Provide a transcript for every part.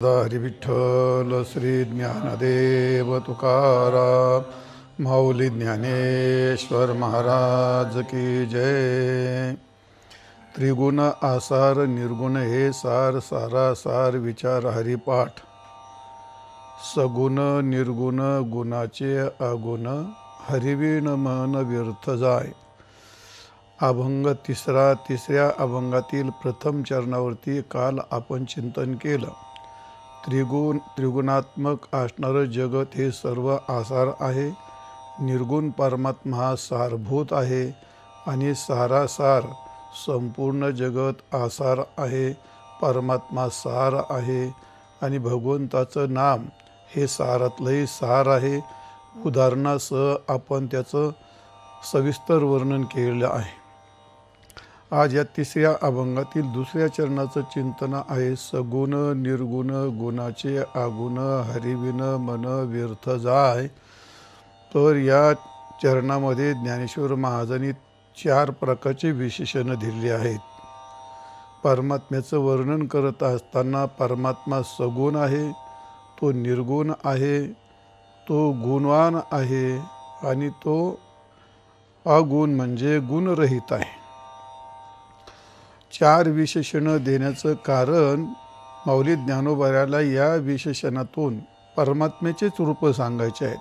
हरी विठ्ठल श्री ज्ञानदेव तुकाराम माऊली ज्ञानेश्वर महाराज की जय। त्रिगुण आसार निर्गुण हे सार सारासार विचार हरिपाठ। सगुण निर्गुण गुणाचे अगुण हरिविण मन व्यर्थ जाय। अभंग तिसऱ्या अभंगातील प्रथम चरणावरती काल आपण चिंतन केलं। त्रिगुणात्मक असणारं जगत हे सर्व आसार आहे। निर्गुण परमात्मा हा सारभूत आहे आणि सारासार संपूर्ण जगत आसार आहे। परमात्मा सार आहे आणि भगवंताचं नाम हे सारातलंही सार आहे। उदाहरणासह आपण त्याचं सविस्तर वर्णन केलेलं आहे। आज या तिसऱ्या अभंगातील दुसऱ्या चरणाचं चिंतन आहे सगुण निर्गुण गुणाचे अगुण हरिविण मन व्यर्थ जाय। तर या चरणामध्ये ज्ञानेश्वर महाराजांनी 4 प्रकारचे विशेषण दिलेली आहेत। परमात्म्याचं वर्णन करत असताना परमात्मा सगुण आहे, तो निर्गुण आहे, तो गुणवान आहे आणि तो अगुण म्हणजे गुणरहित आहे। 4 विशेषण देण्याचं कारण माऊली ज्ञानोबाला या विशेषणातून परमात्म्याचेच रूप सांगायचे आहेत,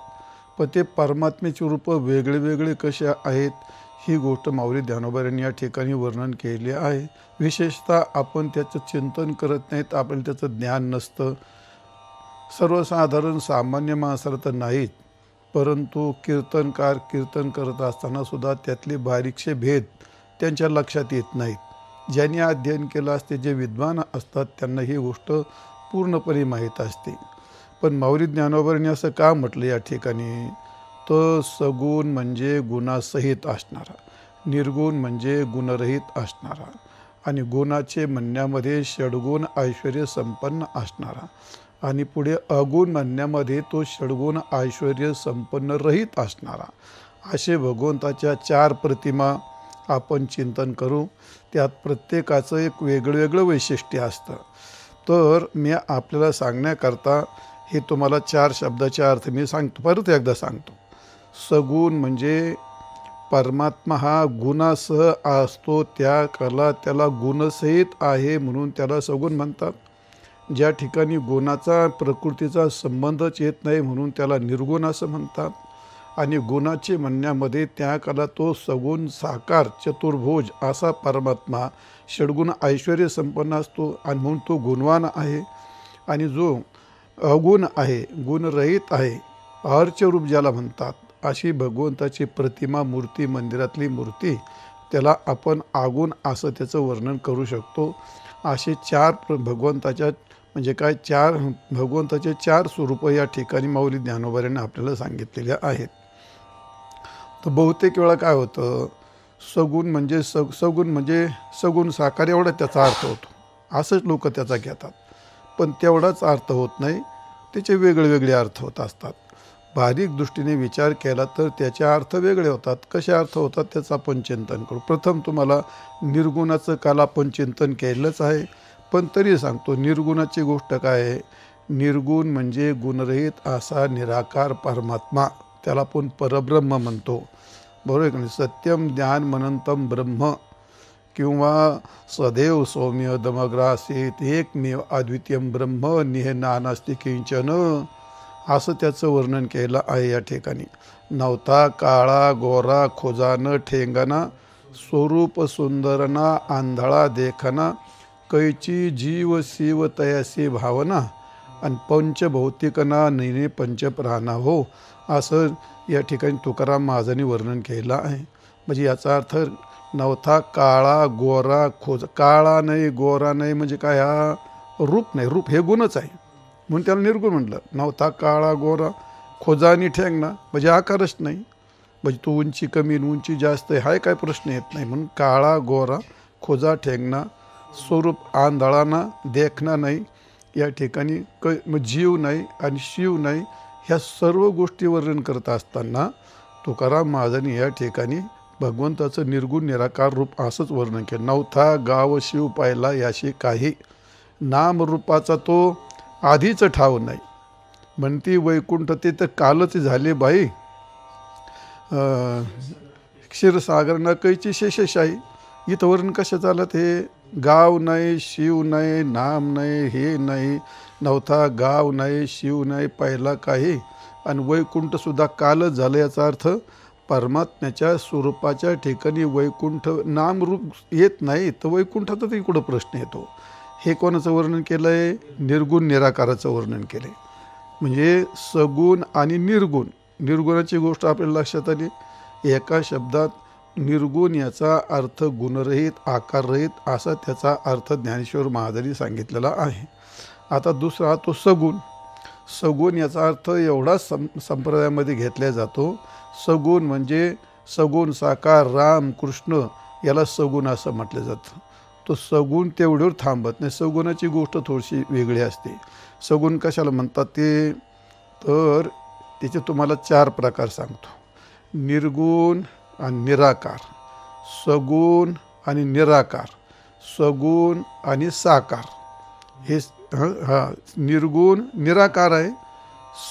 पण ते परमात्म्याचे रूप वेगळे वेगळे कसे आहेत ही गोष्ट माऊली ज्ञानोबांनी या ठिकाणी वर्णन केले आहे। विशेषतः आपण त्याचं चिंतन करत नाहीत, आपल्याला त्याचं ज्ञान नसतं। सर्वसाधारण सामान्य माणसाला तर नाहीत, परंतु कीर्तनकार कीर्तन करत असताना सुद्धा त्यातले बारीकशे भेद त्यांच्या लक्षात येत नाहीत। ज्यांनी अध्ययन केलं असते, जे विद्वान असतात, त्यांना ही गोष्ट पूर्णपणे माहीत असते। पण माऊली ज्ञानोबांनी असं का म्हटलं या ठिकाणी, तर सगुण म्हणजे गुणासहित असणारा, निर्गुण म्हणजे गुणरहित असणारा आणि गुणाचे म्हणण्यामध्ये षडगुण ऐश्वर्य संपन्न असणारा आणि पुढे अगुण म्हणण्यामध्ये तो षडगुण ऐश्वर्य संपन्न रहित असणारा, असे भगवंताच्या 4 प्रतिमा आपण चिंतन करू। त्यात प्रत्येकाचं एक वेगळं वैशिष्ट्य असतं। तर मी आपल्याला सांगण्याकरता हे तुम्हाला 4 शब्दाचे अर्थ मी सांगतो, परत एकदा सांगतो। सगुण म्हणजे परमात्मा हा गुणासह असतो, त्याला गुणसहित आहे म्हणून त्याला सगुण म्हणतात। ज्या ठिकाणी गुणाचा प्रकृतीचा संबंधच येत नाही म्हणून त्याला निर्गुण असं म्हणतात। आणि गुणाचे म्हणण्यामध्ये त्याला तो सगुण साकार चतुर्भुज असा परमात्मा षडगुण ऐश्वर्य संपन्न असतो आणि म्हणून तो गुणवान आहे। आणि जो अगुण आहे, गुणरहित आहे, अर्चरूप ज्याला म्हणतात, अशी भगवंताची प्रतिमा मूर्ती, मंदिरातली मूर्ती, त्याला आपण अगुण असं त्याचं वर्णन करू शकतो। असे 4 भगवंताच्या म्हणजे काय 4 भगवंताचे 4 स्वरूप या ठिकाणी माऊली ज्ञानोबांनी आपल्याला सांगितलेले आहेत। तर बहुतेक वेळा काय होतं, सगुण म्हणजे सगुण साकार एवढा त्याचा अर्थ होतो, असंच लोक त्याचा घेतात। पण तेवढाच अर्थ होत नाही, त्याचे वेगळे अर्थ होत असतात। बारीक दृष्टीने विचार केला तर त्याचे अर्थ वेगळे होतात। कसे अर्थ होतात त्याचं आपण चिंतन करू। प्रथम तुम्हाला निर्गुणाचं काल आपण चिंतन केलंच आहे, पण तरी सांगतो निर्गुणाची गोष्ट काय आहे। निर्गुण म्हणजे गुणरहित असा निराकार परमात्मा, त्याला आपण परब्रह्म म्हणतो, बरोबर आहे का नाही। सत्यम ज्ञान अनंतम ब्रह्म किंवा सदैव सौम्य दमग्रासीत एकमेव अद्वितीयम ब्रह्म निह नानास्ति किंचन असं त्याचं वर्णन केलं आहे या ठिकाणी। नवता काळा गोरा खोजान ठेंगना स्वरूप सुंदरना आंधळा देखना कैची जीव शिव तयासी भावना आणि पंचभौतिकना नैने पंचप्राणा हो, असं या ठिकाणी तुकाराम महाराजांनी वर्णन केलं आहे। म्हणजे याचा अर्थ नवथा काळा गोरा काळा नाही गोरा नाही म्हणजे काय, हा रूप नाही, रूप हे गुणच आहे म्हणून त्याला निर्गुण म्हटलं। नवथा काळा गोरा खोजानी ठेंगना म्हणजे आकारच नाही, म्हणजे तो उंची कमी उंची जास्त आहे हाय काय प्रश्न येत नाही, म्हणून काळा गोरा खोजा ठेंगना स्वरूप आंधळाना देखना नाही, या ठिकाणी जीव नाही आणि शिव नाही, ह्या सर्व गोष्टी वर्णन करत असताना तुकाराम महाराजांनी या ठिकाणी भगवंताचं निर्गुण निराकार रूप असंच वर्णन केलं। नवथा गाव शिव पाहिला याशी काही, नामरूपाचा तो आधीच ठाव नाही. म्हणती वैकुंठ ते तर कालच झाले बाई, क्षीरसागर न कैची शेषशाही. इथं वर्ण कशा चालत? हे गाव नाही, शिव नाही, नाम नाही, हे नाही, नव्हता गाव नाही, शिव नाही, पहिला काही, आणि वैकुंठसुद्धा कालच झालं. याचा अर्थ परमात्म्याच्या स्वरूपाच्या ठिकाणी वैकुंठ नामरूप येत नाही, तर वैकुंठाचा इकडं प्रश्न येतो. हे कोणाचं वर्णन केलं आहे? निर्गुण निराकाराचं वर्णन केलं आहे. म्हणजे सगुण आणि निर्गुण, निर्गुणाची गोष्ट आपल्याला लक्षात आली. एका शब्दात निर्गुण याचा अर्थ गुणरहित, आकाररहित असा त्याचा अर्थ ज्ञानेश्वर महाराजांनी सांगितलेला आहे. आता दुसरा तो सगुण. सगुण याचा अर्थ एवढा संप्रदायामध्ये घेतला जातो. सगुण म्हणजे सगुण साकार राम कृष्ण, याला सगुण असं म्हटलं जातं. तो सगुण तेवढ्यावर थांबत नाही. सगुणाची गोष्ट थोडीशी वेगळी असते. सगुण कशाला म्हणतात ते, तर त्याचे तुम्हाला 4 प्रकार सांगतो. निर्गुण आणि निराकार, सगुण आणि निराकार, सगुण आणि साकार. हे निर्गुण निराकार आहे,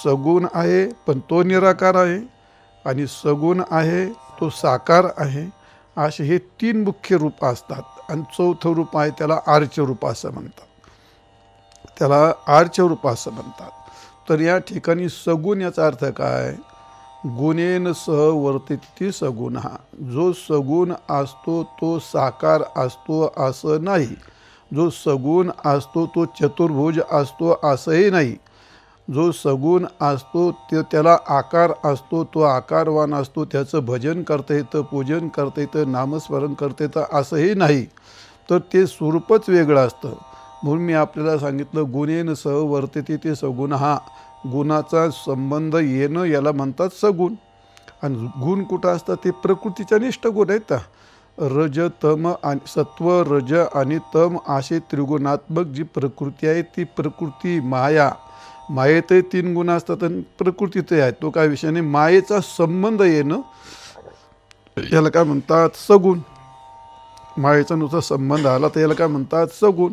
सगुण आहे पण तो निराकार आहे, आणि सगुण आहे तो साकार आहे. असे हे 3 मुख्य रूप असतात. आणि 4थं रूप आहे त्याला आर्च रूप असं म्हणतात, त्याला आर्च रूप असं म्हणतात. तर या ठिकाणी सगुण याचा अर्थ काय? गुणेन सह वर्तिती सगुण. हा जो सगुण असतो तो साकार असतो असं नाही. जो सगुण असतो तो चतुर्भुज असतो असंही नाही. जो सगुण असतो तो त्याला आकार असतो, तो आकारवान असतो, त्याचं भजन करता येतं, पूजन करता येतं, नामस्मरण करता येतं असंही नाही. तर ते स्वरूपच वेगळं असतं. म्हणून मी आपल्याला सांगितलं गुणेन सह वर्तते ते सगुण. हा गुणाचा संबंध येणं याला म्हणतात सगुण. आणि गुण कुठं असतात? ते प्रकृतीच्या निष्ठ गुण आहेत. रज तम आणि सत्व, रज आणि तम असे त्रिगुणात्मक जी प्रकृती आहे ती प्रकृती माया. मायेतही 3 गुण असतात आणि प्रकृतीतही आहेत. तो काय विषय नाही. मायेचा संबंध येणं याला काय म्हणतात? सगुण. मायेचा नुसता संबंध आला तर याला काय म्हणतात? सगुण.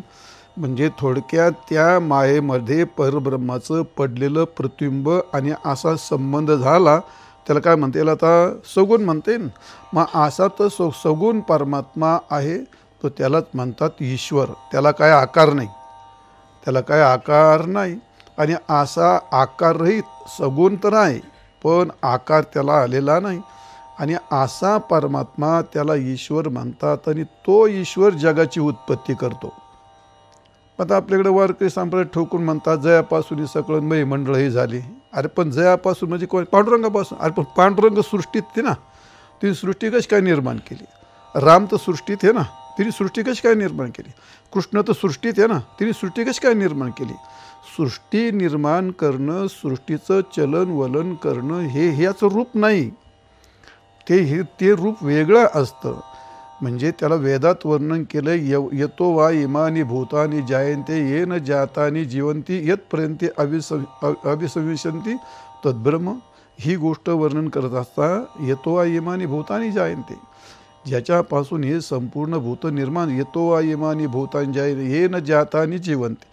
म्हणजे थोडक्यात त्या मायेमध्ये परब्रह्माचं पडलेलं प्रतिबिंब आणि असा संबंध झाला त्याला काय म्हणता येईल? आता सगुण म्हणते ना. मग असा तर सगुण परमात्मा आहे तो त्यालाच म्हणतात ईश्वर. त्याला काय आकार नाही, त्याला काय आकार नाही. आणि असा आकाररहित सगुण तर आहे पण आकार त्याला आलेला नाही. आणि असा परमात्मा त्याला ईश्वर म्हणतात. आणि तो ईश्वर जगाची उत्पत्ती करतो. आता आपल्याकडे वारकरी संप्रदाय ठोकून म्हणतात जयापासून सकळ मय मंडळ हे झाले. अरे पण जयापासून म्हणजे कोण? पांडुरंगापासून. अरे पण पांडुरंग सृष्टीत ते ना, तिने सृष्टी कशी काय निर्माण केली? राम तर सृष्टीत आहे ना, तिने सृष्टी कशी काय निर्माण केली? कृष्ण तर सृष्टीत आहे ना, तिने सृष्टी कशी काय निर्माण केली? सृष्टी निर्माण करणं, सृष्टीचं चलन वलन करणं हे ह्याचं रूप नाही. ते रूप वेगळं असतं. म्हणजे त्याला वेदात वर्णन केलं. येतो वा इमानी भूतानी जायन्ते येन जातानी जीवंती यत्पर्यंत अभिसंविशन्ति तद्ब्रह्म. ही गोष्ट वर्णन करत असता येतो वा इमानी भूतानी जायन्ते, ज्याच्यापासून हे संपूर्ण भूत निर्माण. येतो वा इमानी भूतानी जायन्ते येन जातानी जीवंती,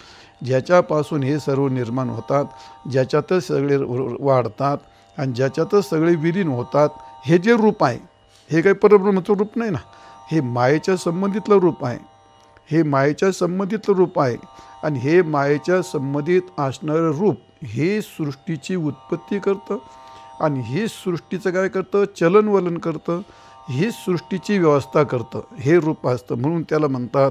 ज्याच्यापासून हे सर्व निर्माण होतात, ज्याच्यातच सगळे वाढतात आणि ज्याच्यातच सगळे विलीन होतात. हे जे रूप आहे हे काही परब्रह्माचं रूप नाही ना. हे मायेच्या संबंधितलं रूप आहे. हे मायेच्या संबंधितलं रूप आहे. आणि हे मायेच्या संबंधित असणारं रूप हे सृष्टीची उत्पत्ती करतं. आणि हे सृष्टीचं काय करतं? चलनवलन करतं. ही सृष्टीची व्यवस्था करतं. हे रूप असतं. म्हणून त्याला म्हणतात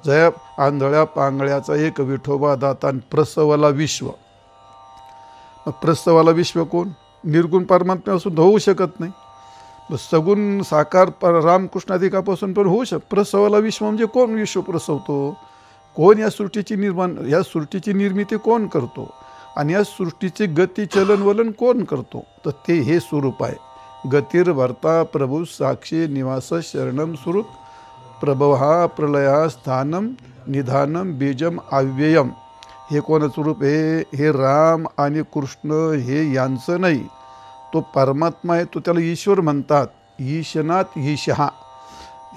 जया आंधळ्या पांगळ्याचा एक विठोबा दाता प्रसवाला विश्व. प्रसवाला विश्व कोण? निर्गुण परमात्म्यापासून होऊ शकत नाही. सगुण साकार रामकृष्णाधिकापासून पण होऊ प्रसवाला विश्व म्हणजे कोण विश्व प्रसवतो? कोण या सृष्टीची सृष्टीची निर्मिती कोण करतो? आणि या सृष्टीची गती चलनवलन कोण करतो? तर ते हे स्वरूप आहे. गतिर्भर्ता प्रभू साक्षी निवास शरणम स्वरूप प्रभवा प्रलया स्थानम निधानम बीजम अव्ययम. हे कोणाचं रूप आहे? हे राम आणि कृष्ण हे यांचं नाही. तो परमात्मा आहे. तो त्याला ईश्वर म्हणतात. ईशनात ईशहा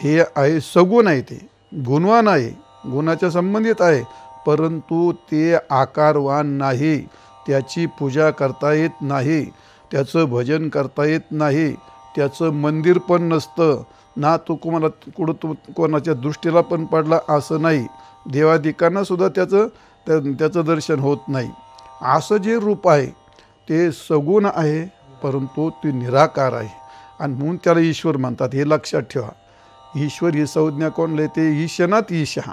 हे आहे. सगुण आहे, ते गुणवान आहे, गुणाच्या संबंधित आहे. परंतु ते आकारवान नाही, त्याची पूजा करता येत नाही, त्याचं भजन करता येत नाही, त्याचं मंदिर पण नसतं ना, तो कोणाच्या दृष्टीला पण पडला असं नाही, देवादिकांनासुद्धा त्याचं दर्शन होत नाही. असं जे रूप आहे ते सगुण आहे, परंतु ते निराकार आहे आणि म्हणून त्याला ईश्वर म्हणतात. हे लक्षात ठेवा. ईश्वर ही संज्ञा कोण लेते? ईशनात ईशा.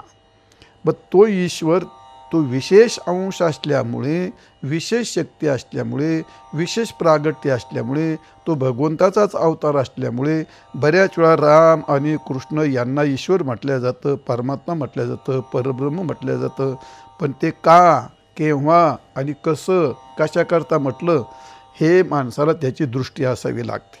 पण तो ईश्वर तो विशेष अंश असल्यामुळे, विशेष शक्ती असल्यामुळे, विशेष प्रागट्य असल्यामुळे, तो भगवंताचाच अवतार असल्यामुळे बऱ्याच वेळा राम आणि कृष्ण यांना ईश्वर म्हटलं जातं, परमात्मा म्हटलं जातं, परब्रह्म म्हटलं जातं. पण ते का, केव्हा आणि कसं, कशाकरता म्हटलं, हे माणसाला त्याची दृष्टी असावी लागते.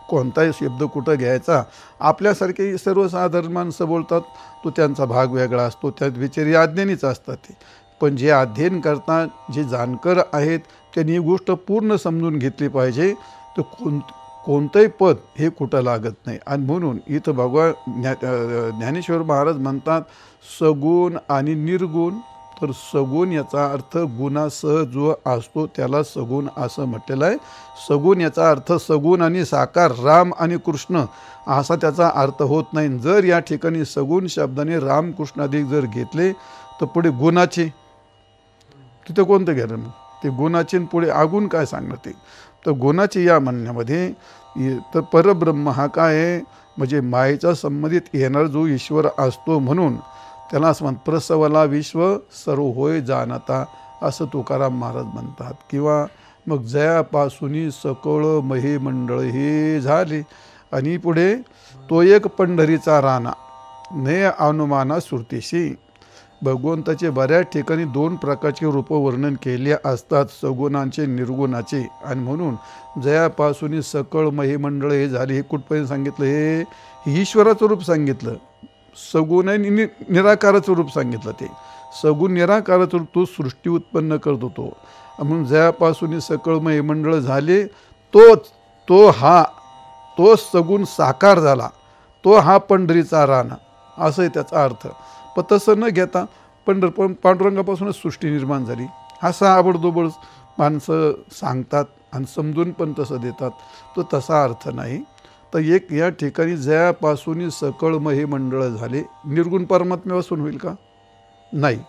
कोणताही शब्द कुठं घ्यायचा, आपल्यासारखे सर्वसाधारण माणसं बोलतात, तो त्यांचा भाग वेगळा असतो, त्यात विचारी अज्ञानीच असतात ते. पण जे अध्ययन करतात, जे जाणकार आहेत, त्यांनी ही गोष्ट पूर्ण समजून घेतली पाहिजे. तर कोणतंही पद हे कुठं लागत नाही. आणि म्हणून इथं भगवान ज्ञानेश्वर महाराज म्हणतात सगुण आणि निर्गुण. तर सगुण याचा अर्थ गुणासह जो असतो त्याला सगुण असं म्हटलेलं आहे. सगुण याचा अर्थ सगुण आणि साकार, राम आणि कृष्ण असा त्याचा अर्थ होत नाही. जर या ठिकाणी सगुण शब्दाने राम कृष्णाधिक जर घेतले तर पुढे गुणाचे, तिथं कोणतं घ्यायला मग? ते गुणाचे पुढे आगुण काय सांगणार ते? तर गुणाचे या म्हणण्यामध्ये तर परब्रह्म हा काय आहे, म्हणजे मायेच्या संबंधित येणारा जो ईश्वर असतो, म्हणून त्याला असं म्हणत प्रसवला विश्व सर्व होय जाणता, असं तुकाराम महाराज म्हणतात. किंवा मग जयापासून सकळ महेमंडळ हे झाले, आणि पुढे तो एक पंढरीचा राणा ने अनुमाना सुरतेशी. भगवंताचे बऱ्याच ठिकाणी दोन प्रकारचे रूपवर्णन केले असतात, सगुणाचे निर्गुणाचे. आणि म्हणून जयापासून सकळ महेमंडळ हे झाले, हे कुठपर्यंत सांगितलं? हे ईश्वराचं रूप सांगितलं. सगुण आणि निराकाराचं रूप सांगितलं. ते सगुण निराकाराचं रूप, तो सृष्टी उत्पन्न करत होतो. म्हणून जयापासून सकळ महेमंडळ झाले, तो सगुण साकार झाला, तो हा पंढरीचा राणा, असं आहे त्याचा अर्थ. पण तसं न घेता पांडुरंगापासूनच सृष्टी निर्माण झाली, असा आबडदोबड माणसं सांगतात आणि समजून पण तसं देतात. तो तसा अर्थ नाही. तर एक या ठिकाणी जयापासून सकळ महेमंडळ झाले, निर्गुण परमात्म्यापासून होईल का? नाही.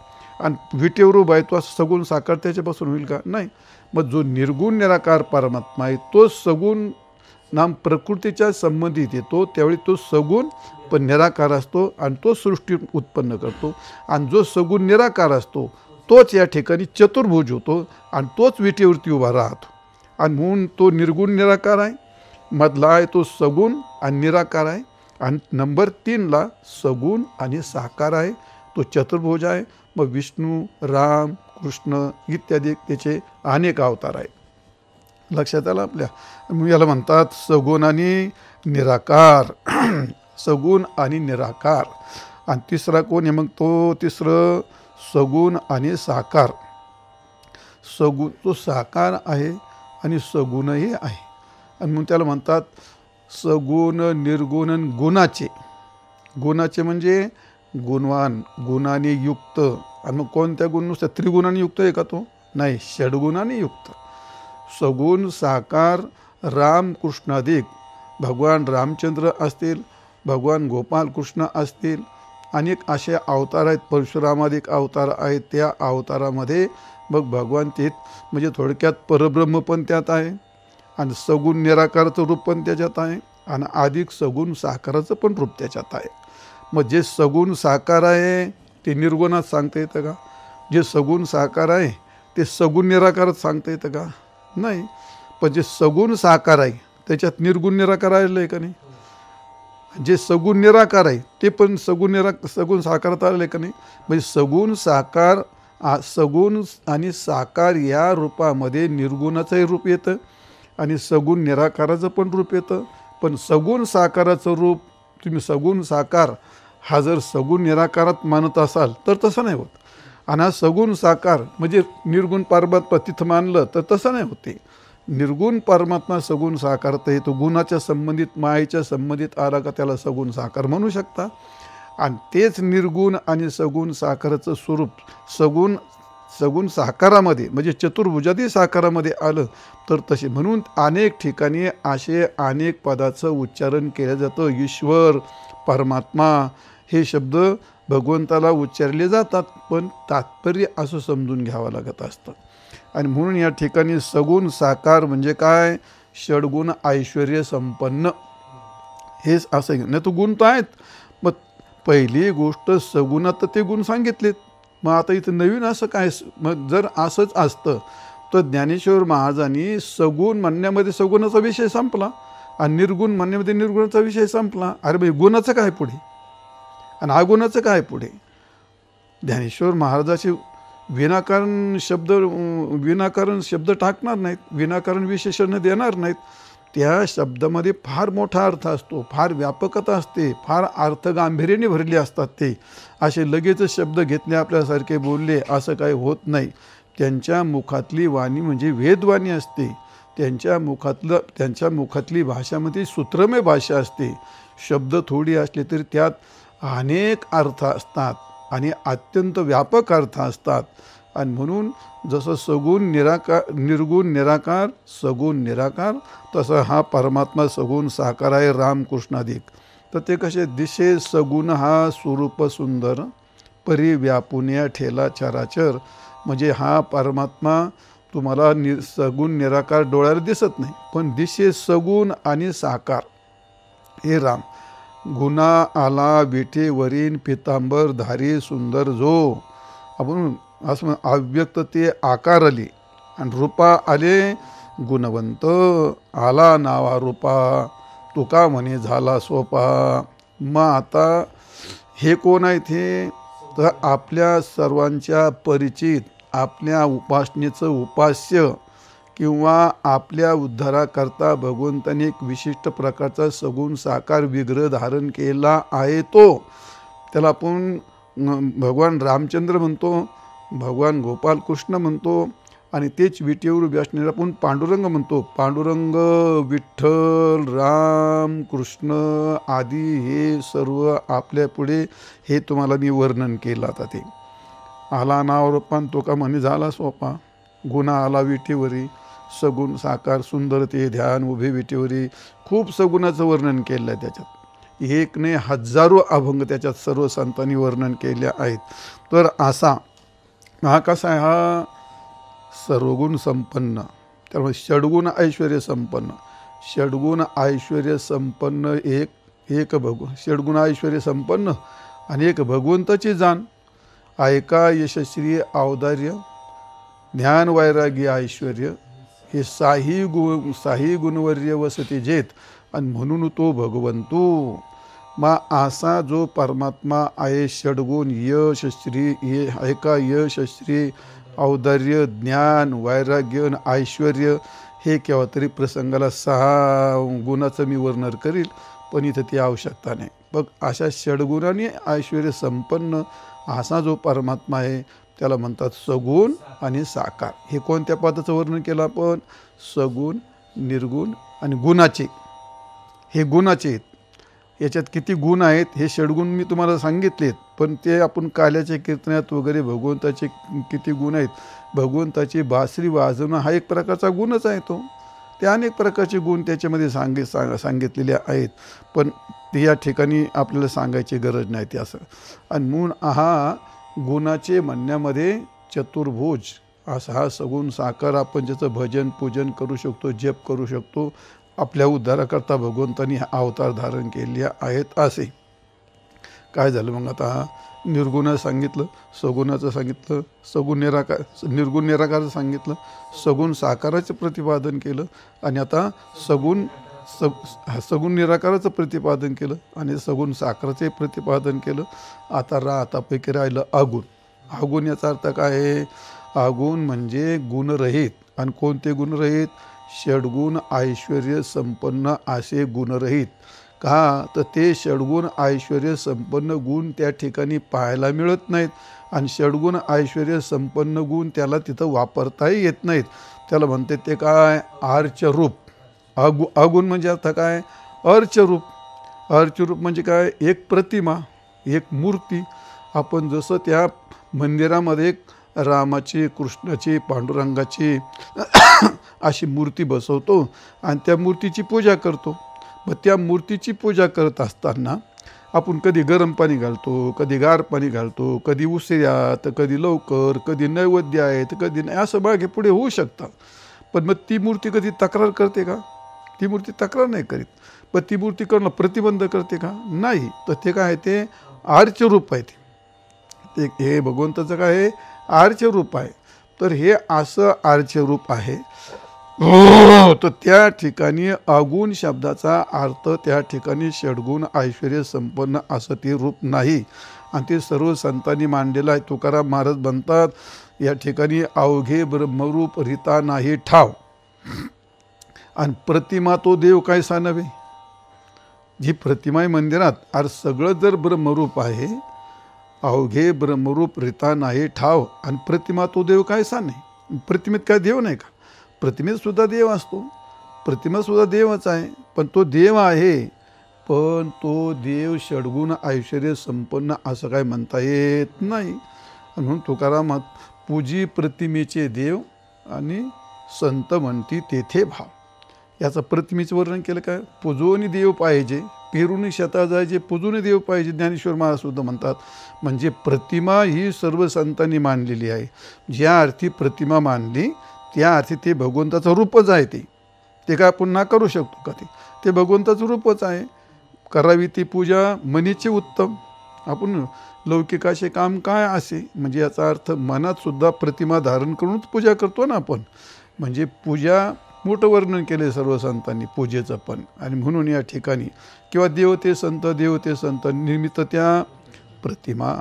आणि विटेवर उभा आहे तो सगुण साकार, त्याच्यापासून होईल का? नाही. मग जो निर्गुण निराकार परमात्मा आहे तो सगुण नाम प्रकृतीच्या संबंधित येतो, त्यावेळी तो सगुण पण निराकार असतो आणि तो सृष्टी उत्पन्न करतो. आणि जो सगुण निराकार असतो तोच या ठिकाणी चतुर्भुज होतो आणि तोच विटेवरती उभा राहतो. आणि म्हणून तो निर्गुण निराकार आहे, मधला आहे तो सगुण आणि निराकार आहे, आणि नंबर 3ला सगुण आणि साकार आहे, तो चतुर्भुज आहे. मग विष्णू, राम, कृष्ण इत्यादी त्याचे अनेक अवतार आहेत. लक्षात आलं आपल्या? याला म्हणतात सगुण आणि निराकार. सगुण आणि निराकार. आणि तिसरा कोण आहे मग? तो तिसरं सगुण आणि साकार. सगुण तो साकार आहे आणि सगुणही आहे. आणि मग त्याला म्हणतात सगुण निर्गुण गुणाचे. गुणाचे म्हणजे गुणवान, गुणाने युक्त. आणि मग कोणत्या गुण? नुसत्या त्रिगुणाने युक्त आहे का तो? नाही, षडगुणाने युक्त. सगुण साकार राम कृष्णाधिक, भगवान रामचंद्र असतील, भगवान गोपाल कृष्ण असतील, अनेक असे अवतार आहेत, परशुरामाधिक अवतार आहेत. त्या अवतारामध्ये मग भगवान ते म्हणजे थोडक्यात परब्रह्म पण त्यात आहे, आणि सगुण निराकाराचं रूप पण त्याच्यात आहे, आणि अधिक सगुण साकाराचं पण रूप त्याच्यात आहे. मग जे सगुण साकार आहे ते निर्गुणात सांगता येतं का? जे सगुण साकार आहे ते सगुण निराकारात सांगता येतं का? नाही. पण जे सगुण साकार आहे त्याच्यात निर्गुण निराकार आलेलं आहे का नाही? जे सगुण निराकार आहे ते पण सगुण साकारात आलेलं आहे का नाही? म्हणजे सगुण साकार, सगुण आणि साकार या रूपामध्ये निर्गुणाचंही रूप येतं आणि सगुण निराकाराचं पण रूप येतं. पण सगुण साकाराचं रूप तुम्ही सगुण साकार हा जर सगुण निराकारात मानत असाल तर तसं नाही होत. आणि हा सगुण साकार म्हणजे निर्गुण परमात्मा तिथं मानलं तर तसं नाही होते. निर्गुण परमात्मा सगुण साकार तर येतो. गुणाच्या संबंधित, मायेच्या संबंधित आला का त्याला सगुण साकार म्हणू शकता. आणि तेच निर्गुण आणि सगुण साकाराचं स्वरूप सगुण साकारामध्ये म्हणजे चतुर्भुजादी साकारामध्ये आलं तर तसे. म्हणून अनेक ठिकाणी असे अनेक पदाचं उच्चारण केलं जातं. ईश्वर, परमात्मा हे शब्द भगवंताला उच्चारले जातात, पण तात्पर्य असं समजून घ्यावं लागत असतं. आणि म्हणून या ठिकाणी सगुण साकार म्हणजे काय, षडगुण ऐश्वर्य संपन्न हेच असं. नाही तो गुण तर आहेत, मग पहिली गोष्ट सगुणात तर ते गुण सांगितलेत. मग आता इथं नवीन असं काय. मग जर असंच असतं तर ज्ञानेश्वर महाराजांनी सगुण म्हणण्यामध्ये सगुणाचा विषय संपला आणि निर्गुण म्हणण्यामध्ये निर्गुणाचा विषय संपला. अरे भाई गुणाचं काय पुढे आणि अगुणाचं काय पुढे. ज्ञानेश्वर महाराजाचे विनाकारण शब्द टाकणार नाहीत, विनाकारण विशेषण देणार नाहीत. त्या शब्दामध्ये फार मोठा अर्थ असतो, फार व्यापकता असते, फार अर्थगांभीर्याने भरले असतात. ते असे लगेच शब्द घेतले आपल्यासारखे बोलले असं काही होत नाही. त्यांच्या मुखातली वाणी म्हणजे वेदवाणी असते. त्यांच्या मुखातली भाषामध्ये सूत्रमय भाषा असते. शब्द थोडी असले तरी त्यात अनेक अर्थ असतात आणि अत्यंत व्यापक अर्थ असतात. आणि म्हणून जसं सगुण निर्गुण निराकार सगुण निराकार, तसं हा परमात्मा सगुण साकार आहे रामकृष्णाधिक. तर ते कसे दिशे सगुण हा स्वरूप सुंदर परी व्यापुन्या ठेला चराचर. म्हणजे हा परमात्मा तुम्हाला सगुण निराकार डोळ्याला दिसत नाही, पण दिशे सगुण आणि साकार हे राम. गुणा आला विटेवरीन पितांबर धारी सुंदर जो. आपण असं अव्यक्त ते आकार आले आणि रूपा आले गुणवंत. आला नावा रूपा तुका म्हणे झाला सोपा. मग आता हे कोण आहेत हे, तर आपल्या सर्वांच्या परिचित, आपल्या उपासनेचं उपास्य किंवा आपल्या उद्धाराकरता भगवंताने एक विशिष्ट प्रकारचा सगुण साकार विग्रह धारण केला आहे. तो त्याला आपण भगवान रामचंद्र म्हणतो, भगवान गोपालकृष्ण म्हणतो आणि तेच विटेवर उभे असणारे आपण पांडुरंग म्हणतो. पांडुरंग, विठ्ठल, राम, कृष्ण आदी हे सर्व आपल्या पुढे हे तुम्हाला मी वर्णन केलं. आता ते आला नाव रूपान तो का म्हणे झाला सोपा. गुणा आला विटेवरी सगुण साकार सुंदर ते ध्यान उभे विटेवरी. खूप सगुणाचं वर्णन केलं आहे त्याच्यात. एक नाही हजारो अभंग त्याच्यात सर्व संतांनी वर्णन केले आहेत. तर असा हा कसा आहे, हा सर्वगुण संपन्न, त्यामुळे षडगुण ऐश्वर्य संपन्न. षडगुण ऐश्वर्य संपन्न एक षडगुण ऐश्वर्य संपन्न आणि एक भगवंताची जाण. ऐका यशस्वी औदार्य ज्ञान वैराग्य ऐश्वर्य हे साही गुणवर्य वसती जेत. आणि म्हणून तो भगवंतू मग असा जो परमात्मा आहे षडगुण यश श्री ऐका यश श्री औदार्य ज्ञान वैराग्य ऐश्वर्य. हे केव्हा तरी प्रसंगाला 6 गुणाचं मी वर्णन करील, पण इथं ती आवश्यकता नाही. बघ अशा षडगुणाने ऐश्वर्य संपन्न असा जो परमात्मा आहे त्याला म्हणतात सगुण आणि साकार. हे कोणत्या पदाचं वर्णन केलं आपण, सगुण निर्गुण आणि गुणाचे. हे गुणाचे आहेत. याच्यात किती गुण आहेत हे षडगुण मी तुम्हाला सांगितलेत, पण ते आपण काल्याच्या कीर्तनात वगैरे भगवंताचे किती गुण आहेत. भगवंताची बासरी वाजवणं हा एक प्रकारचा गुणच आहे. तो ते अनेक प्रकारचे गुण त्याच्यामध्ये सांगितलेले आहेत, पण ते या ठिकाणी आपल्याला सांगायची गरज नाही ते असं. आणि म्हणून हा गुणाचे म्हणण्यामध्ये चतुर्भुज असा हा सगुण साकार आपण ज्याचं भजन पूजन करू शकतो, जप करू शकतो. आपल्या उद्धाराकरता भगवंतांनी अवतार धारण केले आहेत. असे काय झालं मग आता निर्गुणाचं सांगितलं, सगुणाचं सांगितलं, निर्गुण निराकाराचं सांगितलं, सगुण साकाराचं प्रतिपादन केलं आणि आता सगुण निराकाराचं प्रतिपादन केलं आणि सगुण साकाराचे प्रतिपादन केलं. आतापैकी राहिलं अगुण. अगुण याचा अर्थ काय आहे, अगुण म्हणजे गुणरहित. आणि कोणते गुणरहित, षडगुण ऐश्वर्य संपन्न असे गुणरहित. का तर ते षडगुण ऐश्वर्य संपन्न गुण त्या ठिकाणी पाहायला मिळत नाहीत आणि षडगुण ऐश्वर्य संपन्न गुण त्याला तिथं वापरताही येत नाहीत. त्याला म्हणते ते काय, आर्चरूप. अगुण म्हणजे अर्थ काय, अर्चरूप. अर्चरूप म्हणजे काय, एक प्रतिमा, एक मूर्ती. आपण जसं त्या मंदिरामध्ये रामाची, कृष्णाची, पांडुरंगाची अशी मूर्ती बसवतो आणि त्या मूर्तीची पूजा करतो. मग त्या मूर्तीची पूजा करत असताना आपण कधी गरम पाणी घालतो, कधी गार पाणी घालतो, कधी उशिरा तर कधी लवकर, कधी नैवेद्य आहे तर कधी नाही, असं मागे पुढे होऊ शकतं. पण मग ती मूर्ती कधी तक्रार करते का? ती मूर्ती तक्रार नाही करीत. पण ती मूर्ती करणं प्रतिबंध करते का? नाही. तर ते काय आहे, ते आर्च रूप आहे. ते हे भगवंताचं काय आहे, आर्च रूप आहे. तर हे असं आर्च रूप आहे. तर त्या ठिकाणी अगुण शब्दाचा अर्थ त्या ठिकाणी षडगुण ऐश्वर्य संपन्न असं ते रूप नाही. आणि ते सर्व संतांनी मांडलेलं आहे. तुकाराम महाराज म्हणतात या ठिकाणी अवघे ब्रह्मरूप रीता नाही ठाव. आणि प्रतिमा तो देव कायसा नव्हे. जी प्रतिमा आहे मंदिरात, अरे सगळं जर ब्रह्मरूप आहे, अवघे ब्रह्मरूप रीता नाही ठाव, आणि प्रतिमा तो देव कायसा नाही. प्रतिमेत काय देव नाही का? प्रतिमेत सुद्धा देव असतो. प्रतिमा सुद्धा देवच आहे. पण तो देव आहे, पण तो देव षडगुण ऐश्वर्य संपन्न असं काय म्हणता येत नाही. म्हणून तुकाराम पूजी प्रतिमेचे देव आणि संत म्हणती तेथे भाव. याचं प्रतिमेचं वर्णन केलं काय? पूजोनी देव पाहिजे, पेरुनी शेता जायचे, पूजून देव पाहिजे. ज्ञानेश्वर महाराज सुद्धा म्हणतात. म्हणजे प्रतिमा ही सर्व संतांनी मानलेली आहे. ज्या अर्थी प्रतिमा मानली त्या अर्थी ते भगवंताचं रूपच आहे. ते काय आपण ना करू शकतो का? ते भगवंताचं रूपच आहे. करावी ती पूजा मनीचे उत्तम. आपण लौकिक असे काम काय असे, म्हणजे याचा अर्थ मनात सुद्धा प्रतिमा धारण करूनच पूजा करतो ना आपण. म्हणजे पूजा मोठं वर्णन केले सर्व संतांनी पूजेचं पण. आणि म्हणून या ठिकाणी किंवा देवते संत निमित्त त्या प्रतिमा,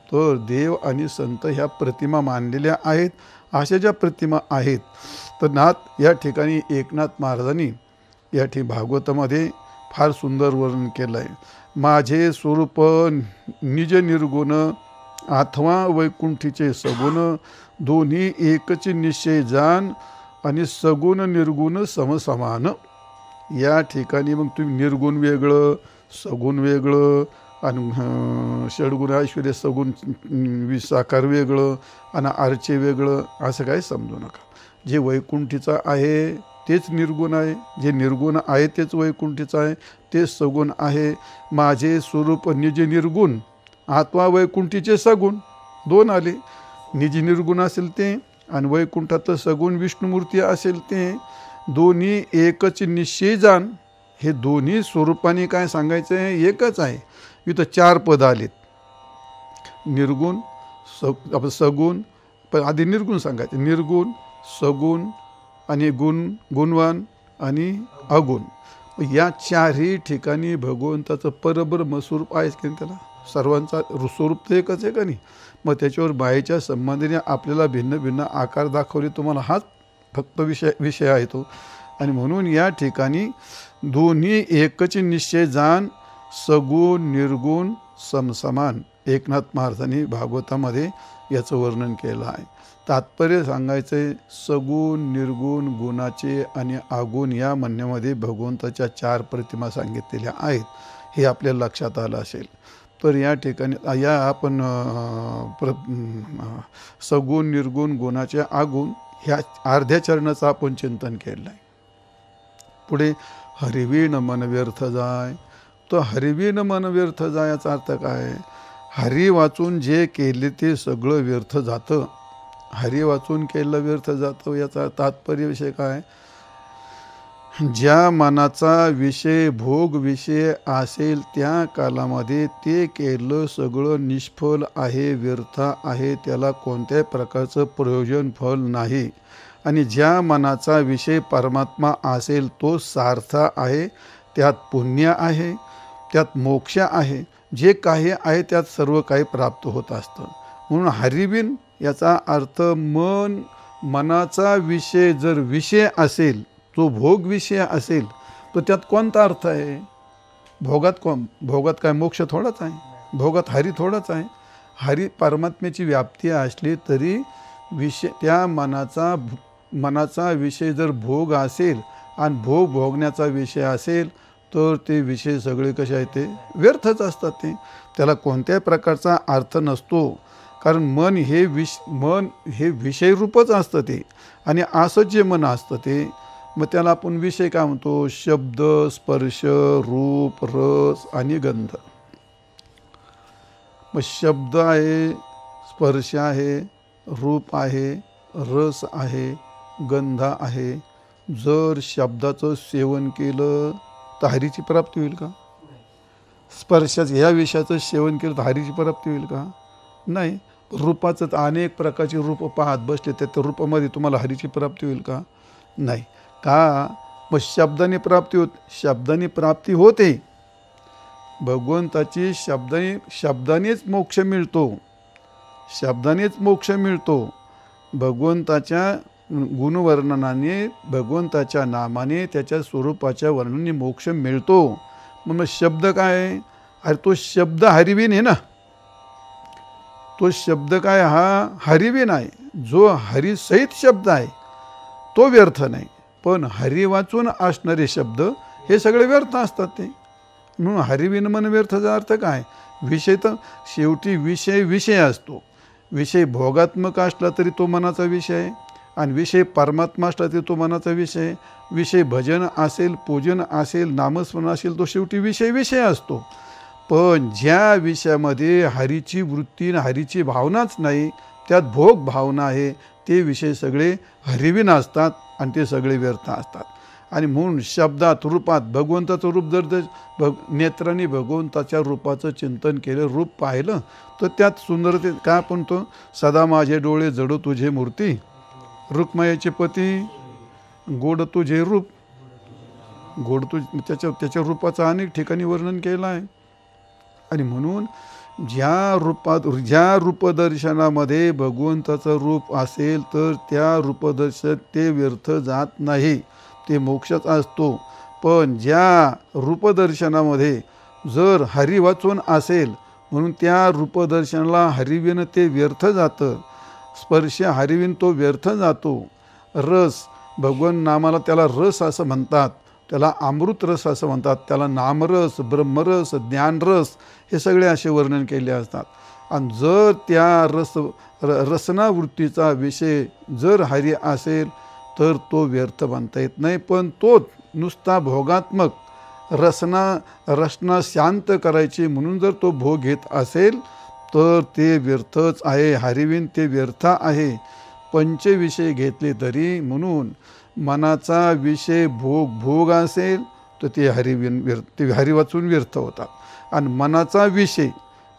तर देव आणि संत ह्या प्रतिमा मानलेल्या आहेत. अशा ज्या प्रतिमा आहेत, तर नाथ या ठिकाणी एकनाथ महाराजांनी या ठिकाणी भागवतामध्ये फार सुंदर वर्णन केलं आहे. माझे स्वरूप निज निर्गुण, अथवा वैकुंठीचे सगुण, दोन्ही एकच निश्चय जाण, आणि सगुण निर्गुण समसमान. या ठिकाणी मग तुम्ही निर्गुण वेगळं, सगुण वेगळं, आणि षडगुण ऐश्वर्य सगुण विसाकार वेगळं, आणि आरचे वेगळं असं काही समजू नका. जे वैकुंठीचं आहे तेच निर्गुण आहे, जे निर्गुण आहे तेच वैकुंठीचं आहे, तेच सगुण आहे. माझे स्वरूप निज निर्गुण, आत्मा वैकुंठीचे सगुण. दोन आले. निज निर्गुण असेल ते, आणि वैकुंठात सगुण विष्णुमूर्ती असेल ते. दोन्ही एकच निश्चय जाण. हे दोन्ही स्वरूपाने काय सांगायचं आहे, एकच आहे. इथं 4 पद आलेत. निर्गुण, सगुण, पण आधी निर्गुण सांगायचं. निर्गुण, सगुण, आणि गुणवान आणि अगुण. या 4ही ठिकाणी भगवंताचं परब्रह्म स्वरूप आहेच की त्याला. सर्वांचा स्वरूप तर एकच आहे का नाही. मग त्याच्यावर बाहेरच्या संबंधीने आपल्याला भिन्न भिन्न आकार दाखवले, तुम्हाला हाच फक्त विषय आहे तो. आणि म्हणून या ठिकाणी दोन्ही एकच निश्चय जाण, सगुण निर्गुण समसमान. एकनाथ महाराजांनी भागवतामध्ये याचं वर्णन केलं आहे. तात्पर्य सांगायचं आहे, सगुण निर्गुण गुणाचे आणि अगुण या म्हणण्यामध्ये भगवंताच्या 4 प्रतिमा सांगितलेल्या आहेत. हे आपल्या लक्षात आलं असेल. तर या ठिकाणी या आपण सगुण निर्गुण गुणाचे अगुण ह्या अर्ध्या चरणाचं आपण चिंतन केलं आहे. पुढे हरिवीण मन व्यर्थ जाय. तो हरिवीण मन व्यर्थ जाय याचा अर्थ काय? हरी वाचून जे केले ते सगळं व्यर्थ जातं. हरी वाचून केलं व्यर्थ जातं. याचा तात्पर्य विषय काय? ज्या मनाचा विषय भोग विषय असेल त्या कालामध्ये ते केलं सगळं निष्फळ आहे, व्यर्थ आहे, त्याला कोणत्याही प्रकारचं प्रयोजन फल नाही. आणि ज्या मनाचा विषय परमात्मा असेल तो सार्थ आहे, त्यात पुण्य आहे, त्यात मोक्ष आहे, जे काही आहे त्यात सर्व काही प्राप्त होत असतं. म्हणून हरिबिन याचा अर्थ मनाचा विषय जर विषय असेल, तो भोग विषय असेल, तर त्यात कोणता अर्थ आहे? भोगात काय मोक्ष थोडाच आहे, भोगात हरी थोडाच आहे. हरी परमात्म्याची व्याप्ती असली तरी विषय त्या मनाचा विषय जर भोग असेल आणि भोग भोगण्याचा विषय असेल, तर ते विषय सगळे कसे आहेत ते व्यर्थच असतात. ते त्याला कोणत्याही प्रकारचा अर्थ नसतो. कारण मन हे विषयरूपच असतं ते. आणि असं जे मन असतं ते मग त्याला आपण विषय काय म्हणतो? शब्द, स्पर्श, रूप, रस आणि गंध. मग शब्द आहे, स्पर्श आहे, रूप आहे, रस आहे, गंध आहे. जर शब्दाचं सेवन केलं तर हरीची प्राप्ती होईल का? स्पर्शाचं ह्या विषयाचं सेवन केलं तर हरीची प्राप्ती होईल का? नाही. रूपाचं तर अनेक प्रकारची रूप पाहत बसले तर त्या रूपामध्ये तुम्हाला हरीची प्राप्ती होईल का? नाही. का? मग शब्दाने प्राप्ती शब्दाने प्राप्ती होते. भगवंताची शब्दानेच मोक्ष मिळतो. शब्दानेच मोक्ष मिळतो. भगवंताच्या गुणवर्णनाने, भगवंताच्या नामाने, त्याच्या स्वरूपाच्या वर्णनाने मोक्ष मिळतो. मग शब्द काय? अरे तो शब्द हरिविन आहे ना. तो शब्द काय? हा हरिविन आहे. जो हरिसहित शब्द आहे तो व्यर्थ नाही. पण हरी वाचून असणारे शब्द हे सगळे व्यर्थ असतात. ते म्हणून हरिविन मन व्यर्थाचा अर्थ काय? विषय तर शेवटी विषय असतो. विषय भोगात्मक असला तरी तो मनाचा विषय आहे. आणि विषय परमात्मा असला तरी तो मनाचा विषय. विषय भजन असेल, पूजन असेल, नामस्मरण असेल, तो शेवटी विषय असतो. पण ज्या विषयामध्ये हरीची वृत्ती, हरीची भावनाच नाही, त्यात भोग भावना आहे, ते विषय सगळे हरिविन असतात आणि ते सगळे व्यर्थ असतात. आणि म्हणून शब्दात, रूपात भगवंताचं रूप जर नेत्राने भगवंताच्या रूपाचं चिंतन केलं, रूप पाहिलं, तर त्यात सुंदरते काय आपण तो सदा माझे डोळे जडो तुझे मूर्ती, रुक्मायाचे पती गोड तुझे रूप. गोड त्याच्या रूपाचं अनेक ठिकाणी वर्णन केलं आहे. आणि म्हणून ज्या रूपदर्शनामध्ये भगवंताचं रूप असेल तर त्या रूपदर्शन ते व्यर्थ जात नाही, ते मोक्षच असतो. पण ज्या रूपदर्शनामध्ये जर हरी वाचून असेल म्हणून त्या रूपदर्शनाला हरिविन ते व्यर्थ जातं. स्पर्श हरिविन तो व्यर्थ जातो. रस, भगवान नामाला त्याला रस असं म्हणतात, त्याला अमृत रस असं म्हणतात, त्याला नामरस, ब्रह्मरस, ज्ञानरस हे सगळे असे वर्णन केले असतात. आणि जर त्या रसनावृत्तीचा विषय जर हरी असेल तर तो व्यर्थ बनता येत नाही. पण तो नुसता भोगात्मक रसना शांत करायची म्हणून जर तो भोग घेत असेल तर ते व्यर्थच आहे. हरिविन ते व्यर्थ आहे. पंचविषय घेतले तरी म्हणून मनाचा विषय भोग असेल तर ते हरी वाचून व्यर्थ होतात. आणि मनाचा विषय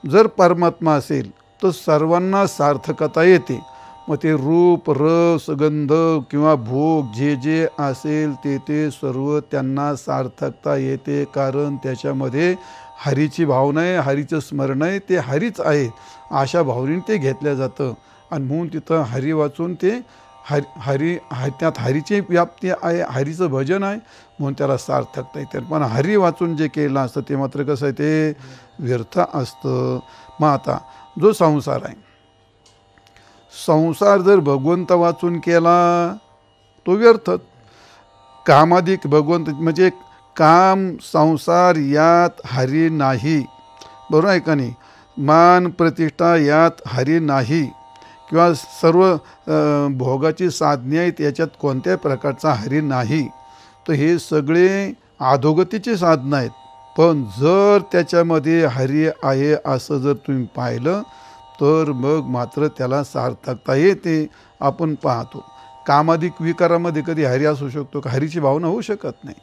जर परमात्मा असेल तर सर्वांना सार्थकता येते. मग ते रूप, रस, गंध किंवा भोग जे असेल ते सर्व त्यांना सार्थकता येते. कारण त्याच्यामध्ये हरीची भावना आहे, हरीचं स्मरण आहे, ते हरीच आहे अशा भावनेने ते घेतलं जातं. आणि म्हणून तिथं हरी वाचून ते त्यात हरीची व्याप्ती आहे, हरीचं भजन आहे, म्हणून त्याला सार्थकता येते. पण हरी वाचून जे केलं असतं ते मात्र कसं आहे, ते व्यर्थ असतं. मग आता जो संसार आहे, संसार जर भगवंत वाचून केला तो व्यर्थ. कामाधिक भगवंत म्हणजे काम, संसार यात हरी नाही, बरोबर आहे का नाही? मान प्रतिष्ठा यात हरी नाही, किंवा सर्व भोगाची साधने आहेत याच्यात कोणत्याही प्रकारचा हरी नाही. तर हे सगळे अधोगतीची साधनं आहेत. पण जर त्याच्यामध्ये हरी आहे असं जर तुम्ही पाहिलं तर मग मात्र त्याला सार्थकता येते. आपण पाहतो कामाधिक विकारामध्ये कधी हरी असू शकतो का? हरीची भावना होऊ शकत नाही.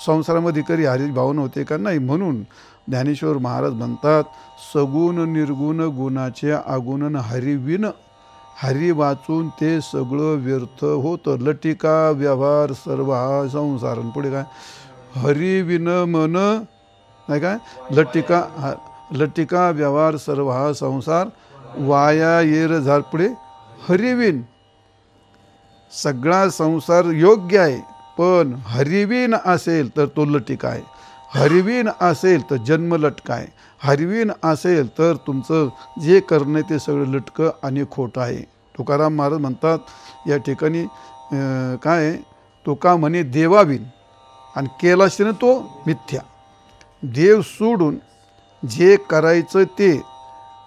संसारामध्ये कधी हरीची भावना होते का? नाही. म्हणून ज्ञानेश्वर महाराज म्हणतात, सगुण निर्गुण गुणाचे आगुण हरिविन, हरी वाचून ते सगळं व्यर्थ होतं. लटिका व्यवहार सर्व हा संसार. पुढे काय? हरिविन मन, नाही काय? लटिका व्यवहार सर्व हा संसार, वाया येर झार. पुढे हरिविन. सगळा संसार योग्य आहे, पण हरिविन असेल तर तो लटिका आहे. हरिविन असेल तर जन्म लटका आहे. हरिविन असेल तर तुमचं जे करणं ते सगळं लटकं आणि खोटं आहे. तुकाराम महाराज म्हणतात या ठिकाणी काय, तुका म्हणे देवाविन. आणि केला असते ना तो मिथ्या. देव सोडून जे करायचं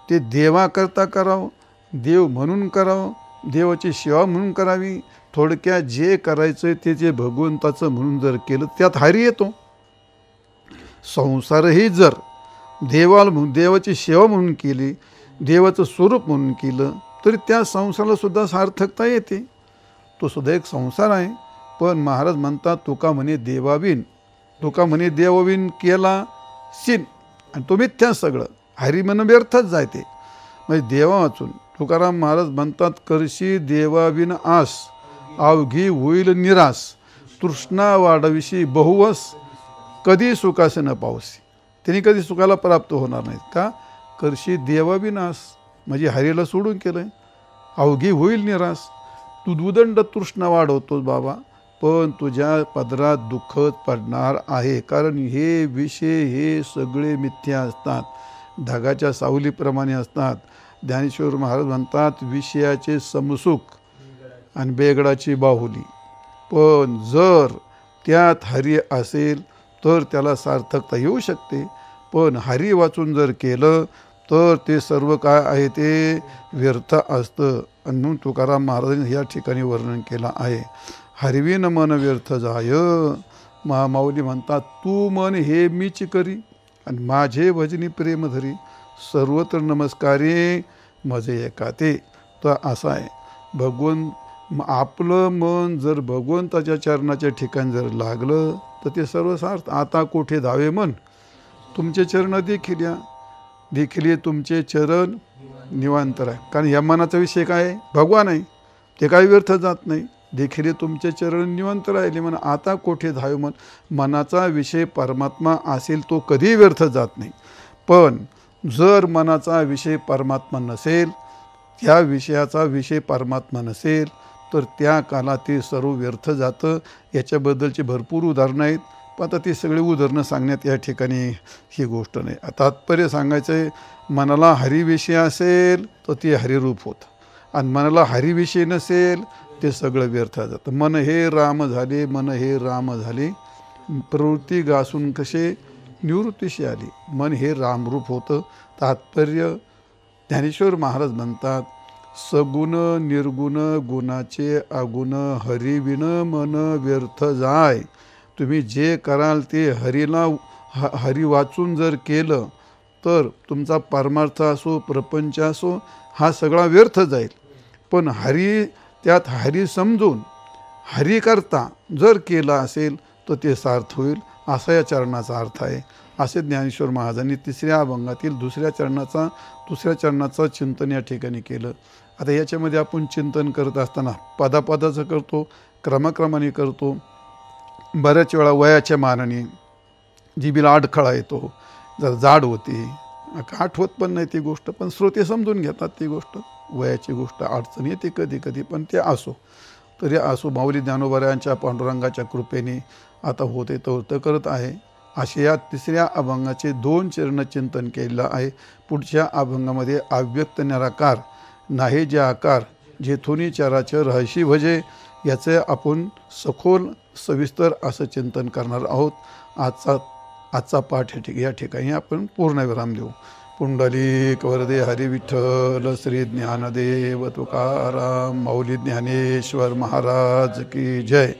ते देवाकरता करावं, देव म्हणून करावं, देवाची सेवा म्हणून करावी. थोडक्यात जे करायचं ते जे भगवंताचं म्हणून जर केलं त्यात हरी येतो. संसारही जर देवाची सेवा म्हणून केली, देवाचं स्वरूप म्हणून केलं, तरी त्या संसाराला सुद्धा सार्थकता येते. तो सुद्धा एक संसार आहे. पण महाराज म्हणतात तुका म्हणे देवाविन केला सीन, आणि तो मिथ्या सगळं. हरी मन व्यर्थच जायते. म्हणजे देवा वाचून तुकाराम महाराज म्हणतात करशी देवाविन आस, अवघी होईल निरास, तृष्णा वाढविशी बहुवस, कधी सुखास न पावसी. त्यांनी कधी सुखाला प्राप्त होणार नाहीत. का? करशी देवाविन आस, म्हणजे हरीला सोडून केलंय. अवघी होईल निरास, तू दुदंड तृष्णा वाढवतोस बाबा, पण तुझ्या पदरात दुःखच पडणार आहे. कारण हे विषय हे सगळे मिथ्या असतात, ढगाच्या सावलीप्रमाणे असतात. ज्ञानेश्वर महाराज म्हणतात विषयाचे समसुख आणि बेगडाची बाहुली. पण जर त्यात हरी असेल तर त्याला सार्थकता येऊ शकते. पण हरी वाचून जर केलं तर ते सर्व काय आहे ते व्यर्थ असतं. आणि म्हणून तुकाराम महाराजांनी या ठिकाणी वर्णन केलं आहे. हरवीन मन व्यर्थ जाय. महामाऊली म्हणतात तू मन हे मीच करी, आणि माझे भजनी प्रेम धरी, सर्वत्र नमस्कारे मजे एकाते. तर असं आहे. आपलं मन जर भगवंताच्या चरणाच्या ठिकाणी जर लागलं तर ते सर्व सार्थ. आता कोठे धावे मन, तुमचे चरण देखील तुमचे चरण निवांतर आहे. कारण या मनाचा विषय काय आहे? भगवान आहे. ते काही व्यर्थ जात नाही. देखील तुमचे चरण निवांत राहिले म्हणा. आता कोठे धावे मन, मनाचा विषय परमात्मा असेल तो कधीही व्यर्थ जात नाही. पण जर मनाचा विषय परमात्मा नसेल, त्या विषयाचा विषय परमात्मा नसेल, तर त्या काळात ते सर्व व्यर्थ जातं. याच्याबद्दलची भरपूर उदाहरणं आहेत, पण आता ती सगळी उदाहरणं सांगण्यात या ठिकाणी ही गोष्ट नाही. तात्पर्य सांगायचं आहे, मनाला हरिविषय असेल तर ते हरिरूप होतं, आणि मनाला हरिविषय नसेल ते सगळं व्यर्थ जातं. मन हे राम झाले, प्रवृत्ती घासून कसे निवृत्तीशी आली. मन हे रामरूप होतं. तात्पर्य ज्ञानेश्वर महाराज म्हणतात सगुण निर्गुण गुणाचे अगुण हरिविन मन व्यर्थ जाय. तुम्ही जे कराल ते हरी वाचून जर केलं तर तुमचा परमार्थ असो प्रपंच असो हा सगळा व्यर्थ जाईल. पण त्यात हरी समजून हरी करता जर केला असेल तर ते सार्थ होईल. असा या चरणाचा अर्थ आहे. असे ज्ञानेश्वर महाराजांनी तिसऱ्या अभंगातील दुसऱ्या चरणाचं चिंतन या ठिकाणी केलं. आता याच्यामध्ये आपण चिंतन करत असताना पदापदाचं करतो, क्रमाक्रमाने करतो. बऱ्याच वेळा वयाच्या मानाने जिभेला अडखळा येतो, जर जाड होते, आठवत पण नाही ती गोष्ट, पण श्रोते समजून घेतात ती गोष्ट. वयाची गोष्ट अडचण येते कधी कधी, पण ते असो तरी असो. माऊली ज्ञानोबा पांडुरंगाच्या कृपेने आता होते तर करत आहे. असे या तिसऱ्या अभंगाचे 2 चरण चिंतन केलेलं आहे. पुढच्या अभंगामध्ये अव्यक्त निराकार नाही जे आकार, जेथोनी चराचर रहशी भजे, याचे आपण सखोल सविस्तर असं चिंतन करणार आहोत. आजचा पाठ या ठिकाणी आपण पूर्णविराम देऊ. पुंडलिक वरदे हरी विठ्ठल श्री ज्ञानदेव तुकाराम माऊली ज्ञानेश्वर महाराज की जय.